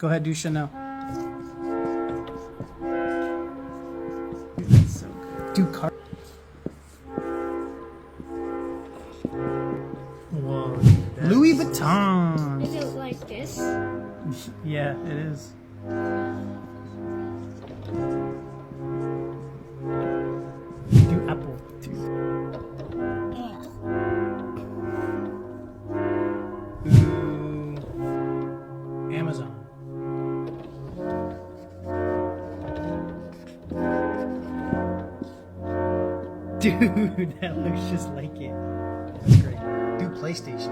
Go ahead, do Chanel. Dude, that's so good. Do car. Whoa. Louis Vuitton. Is it like this? Yeah, it is. Do Apple too. Ooh. Amazon. Dude, that looks just like it. That's great. Do PlayStation.